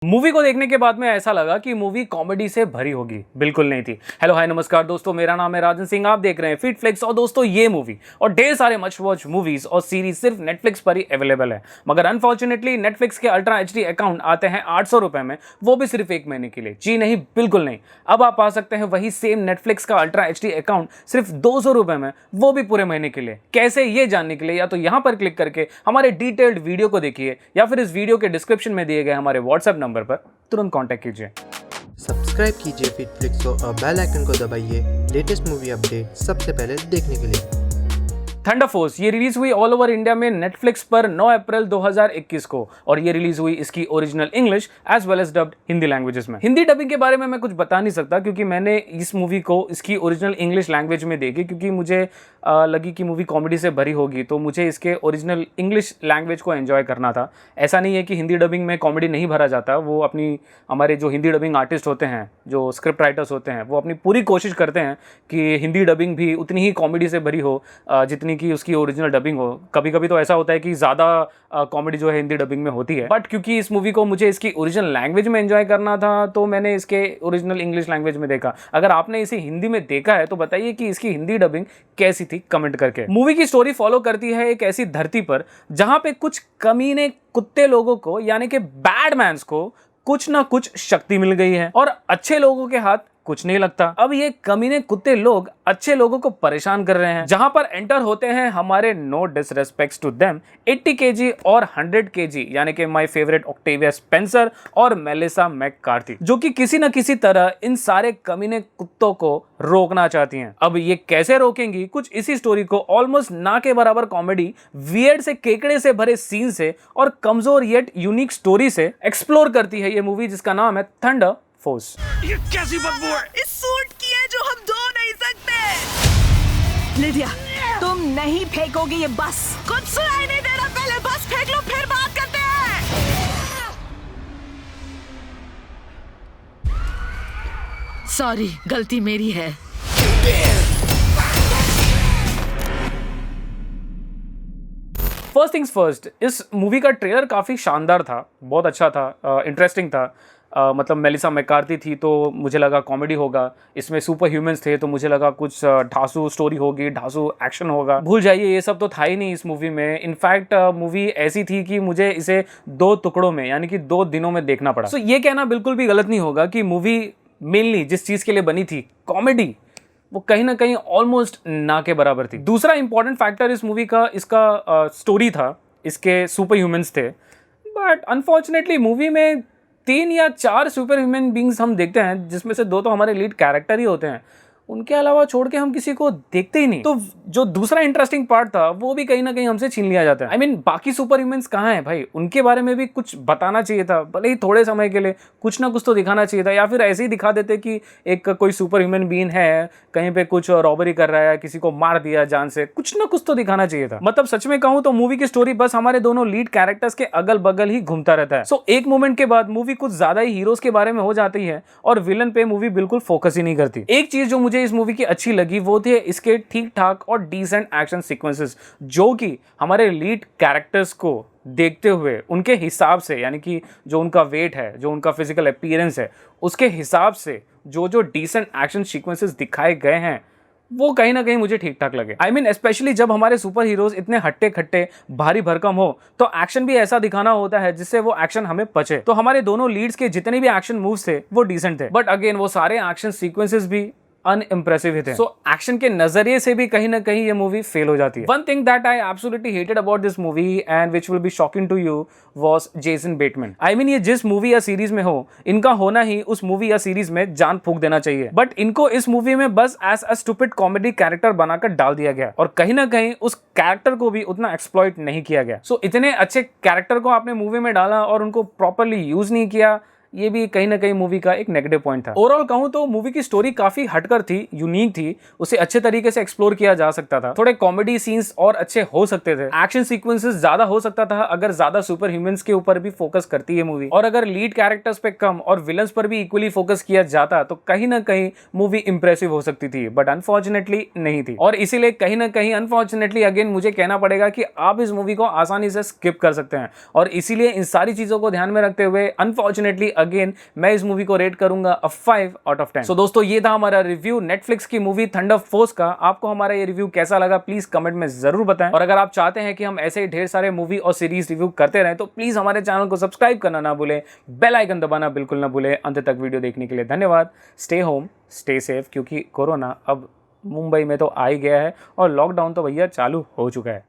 Movie को देखने के बाद में ऐसा लगा कि मूवी कॉमेडी से भरी होगी। बिल्कुल नहीं थी। हेलो हाय नमस्कार दोस्तों, मेरा नाम है राजन सिंह, आप देख रहे हैं फिट फ्लिक्स। और दोस्तों ये मूवी और ढेर सारे मस्ट वॉच मूवीज और सीरीज सिर्फ नेटफ्लिक्स पर ही अवेलेबल है। मगर अनफॉर्चुनेटली नेटफ्लिक्स के अल्ट्रा एचडी अकाउंट आते हैं 800 रुपए में, वो भी सिर्फ एक महीने के लिए। जी नहीं, बिल्कुल नहीं। अब आप पा सकते हैं वही सेम नेटफ्लिक्स का अल्ट्रा एचडी अकाउंट सिर्फ 200 रुपए में, वो भी पूरे महीने के लिए। कैसे, ये जानने के लिए या तो यहां पर क्लिक करके हमारे डिटेल्ड वीडियो को देखिए या फिर इस वीडियो के डिस्क्रिप्शन में दिए गए हमारे व्हाट्सएप नंबर पर तुरंत कांटेक्ट कीजिए। सब्सक्राइब कीजिए फिटफ्लिक्स को और बेल आइकन को दबाइए लेटेस्ट मूवी अपडेट सबसे पहले देखने के लिए। थंडर फोर्स ये रिलीज हुई ऑल ओवर इंडिया में नेटफ्लिक्स पर 9 अप्रैल 2021 को, और ये रिलीज हुई इसकी original English as well as dubbed Hindi languages में। हिंदी डबिंग के बारे में मैं कुछ बता नहीं सकता क्योंकि मैंने इस मूवी को इसकी ओरिजिनल इंग्लिश लैंग्वेज में देखी, क्योंकि मुझे लगी कि मूवी कॉमेडी से भरी होगी, तो मुझे इसके ओरिजिनल इंग्लिश लैंग्वेज को एंजॉय करना था। ऐसा नहीं है कि हिंदी डबिंग में कॉमेडी नहीं भरा जाता, वो अपनी हमारे जो हिंदी डबिंग आर्टिस्ट होते हैं, जो स्क्रिप्ट राइटर्स होते हैं, वो अपनी पूरी कोशिश करते हैं कि हिंदी डबिंग भी उतनी ही कॉमेडी से भरी हो जितनी कि उसकी ओरिजिनल डबिंग हो। कभी कभी तो ऐसा होता है कि ज़्यादा कॉमेडी जो है हिंदी डबिंग में होती है, बट क्योंकि इस मूवी को मुझे इसकी ओरिजिनल लैंग्वेज में एंजॉय करना था तो मैंने इसके ओरिजिनल इंग्लिश लैंग्वेज में देखा। अगर आपने इसे हिंदी में देखा है तो बताइए कि इसकी हिंदी डबिंग कैसी थी, कमेंट करके। मूवी की स्टोरी फॉलो करती है एक ऐसी धरती पर जहां पे कुछ कमीने कुत्ते लोगों को, यानी कि बैडमैन्स को कुछ ना कुछ शक्ति मिल गई है और अच्छे लोगों के हाथ कुछ नहीं लगता। अब ये कमीने कुत्ते लोग अच्छे लोगों को परेशान कर रहे हैं। जहां पर एंटर होते हैं हमारे नो डिसरेस्पेक्ट्स टू देम 80 kg और 100 kg, यानी कि माय फेवरेट ऑक्टेविया स्पेंसर और मेलिसा मैककार्थी, जो कि किसी न किसी तरह इन सारे कमीने कुत्तों को रोकना चाहती हैं। अब ये कैसे रोकेंगी, कुछ इसी स्टोरी को ऑलमोस्ट ना के बराबर कॉमेडी, वियर्ड से केकड़े से भरे सीन से और कमजोर येट यूनिक स्टोरी से एक्सप्लोर करती है ये मूवी, जिसका नाम है थंडर फोर्स। ये कैसी बदबू है? इस सूट की है जो हम धो नहीं सकते। लिडिया, तुम नहीं फेंकोगे ये बस। कुछ सुनाई नहीं दे रहा, पहले बस फेंक लो फिर बात करते हैं। सॉरी, गलती मेरी है। फर्स्ट थिंग्स फर्स्ट, इस मूवी का ट्रेलर काफ़ी शानदार था, बहुत अच्छा था, इंटरेस्टिंग था। मतलब मेलिसा मैककार्थी थी तो मुझे लगा कॉमेडी होगा, इसमें सुपर ह्यूमंस थे तो मुझे लगा कुछ ढासू स्टोरी होगी, ढासू एक्शन होगा। भूल जाइए, ये सब तो था ही नहीं इस मूवी में। इनफैक्ट मूवी ऐसी थी कि मुझे इसे 2 टुकड़ों में, यानी कि 2 दिनों में देखना पड़ा। सो ये कहना बिल्कुल भी गलत नहीं होगा कि मूवी मेनली जिस चीज़ के लिए बनी थी, कॉमेडी, वो कहीं ना कहीं ऑलमोस्ट ना के बराबर थी। दूसरा इंपॉर्टेंट फैक्टर इस मूवी का इसका स्टोरी था, इसके सुपर ह्यूमंस थे। बट अनफॉर्चुनेटली मूवी में 3 या 4 सुपर ह्यूमन बींग्स हम देखते हैं, जिसमें से 2 तो हमारे लीड कैरेक्टर ही होते हैं। उनके अलावा छोड़ के हम किसी को देखते ही नहीं। तो जो दूसरा इंटरेस्टिंग पार्ट था वो भी कहीं ना कहीं हमसे छीन लिया जाता है। I mean, बाकी सुपर ह्यूमंस कहाँ हैं भाई? उनके बारे में भी कुछ बताना चाहिए था, भले ही थोड़े समय के लिए कुछ ना कुछ तो दिखाना चाहिए था। या फिर ऐसे ही दिखा देते कि एक कोई सुपर ह्यूमन बीइंग है, कहीं पे कुछ रॉबरी कर रहा है, किसी को मार दिया जान से, कुछ ना कुछ तो दिखाना चाहिए था। मतलब सच में कहूँ तो मूवी की स्टोरी बस हमारे दोनों लीड कैरेक्टर्स के अगल बगल ही घूमता रहता है। सो एक मोमेंट के बाद मूवी कुछ ज्यादा ही हीरोज के बारे में हो जाती है और विलन पे मूवी बिल्कुल फोकस ही नहीं करती। एक चीज जो मुझे इस मूवी की अच्छी लगी वो थे इसके ठीक ठाक और डिसेंट एक्शन सीक्वेंसेस, जो कि हमारे लीड कैरेक्टर्स को देखते हुए उनके हिसाब से, यानी कि जो उनका वेट है, जो उनका फिजिकल अपीयरेंस है, उसके हिसाब से जो जो डिसेंट एक्शन सीक्वेंसेस दिखाए गए हैं वो कहीं ना कहीं मुझे ठीक ठाक लगे। आई मीन स्पेशली जब हमारे सुपर हीरोज इतने हट्टे खट्टे भारी भरकम हो तो एक्शन भी ऐसा दिखाना होता है जिससे वो एक्शन हमें पचे। तो हमारे दोनों लीड्स के जितने भी एक्शन मूव्स थे वो डिसेंट थे, बट अगेन वो सारे एक्शन सीक्वेंसेस भी अनइम्प्रेसिव ही थे। सो एक्शन के नजरिए से भी कहीं ना कहीं ये मूवी फेल हो जाती है। One thing that I absolutely hated about this movie and which will be shocking to you was Jason Bateman. I mean, ये जिस मूवी या सीरीज में हो, इनका होना ही उस मूवी या सीरीज में जान फूंक देना चाहिए, बट इनको इस मूवी में बस as a stupid comedy character बनाकर डाल दिया गया और कहीं ना कहीं उस कैरेक्टर को भी उतना एक्सप्लॉइट नहीं किया गया। सो इतने अच्छे कैरेक्टर को आपने मूवी में डाला और उनको प्रॉपरली यूज नहीं किया, ये भी कहीं ना कहीं मूवी का एक नेगेटिव पॉइंट था। ओवरऑल कहूं तो मूवी की स्टोरी काफी हटकर थी, यूनिक थी, उसे अच्छे तरीके से एक्सप्लोर किया जा सकता था। थोड़े कॉमेडी सीन्स और अच्छे हो सकते थे, एक्शन सीक्वेंसेस ज्यादा हो सकता था अगर ज्यादा सुपर ह्यूमंस के ऊपर भी फोकस करती है मूवी, और अगर लीड कैरेक्टर्स पे कम और विलन्स पर भी इक्वली फोकस किया जाता तो कहीं ना कहीं मूवी इंप्रेसिव हो सकती थी, बट अनफॉर्चुनेटली नहीं थी। और इसीलिए कहीं ना कहीं अनफॉर्चुनेटली अगेन मुझे कहना पड़ेगा कि आप इस मूवी को आसानी से स्किप कर सकते हैं, और इसीलिए इन सारी चीजों को ध्यान में रखते हुए अनफॉर्चुनेटली अगेन मैं इस मूवी को रेट करूंगा 5 आउट ऑफ 10। सो दोस्तों, ये था हमारा रिव्यू नेटफ्लिक्स की मूवी थंडर फोर्स का। आपको हमारा ये रिव्यू कैसा लगा प्लीज कमेंट में जरूर बताएं, और अगर आप चाहते हैं कि हम ऐसे ही ढेर सारे मूवी और सीरीज रिव्यू करते रहें तो प्लीज हमारे चैनल को सब्सक्राइब करना ना भूलें, बेल आइकन दबाना बिल्कुल ना भूलें। अंत तक वीडियो देखने के लिए धन्यवाद। स्टे होम, स्टे सेफ, क्योंकि कोरोना अब मुंबई में तो आ ही गया है और लॉकडाउन तो भैया चालू हो चुका है।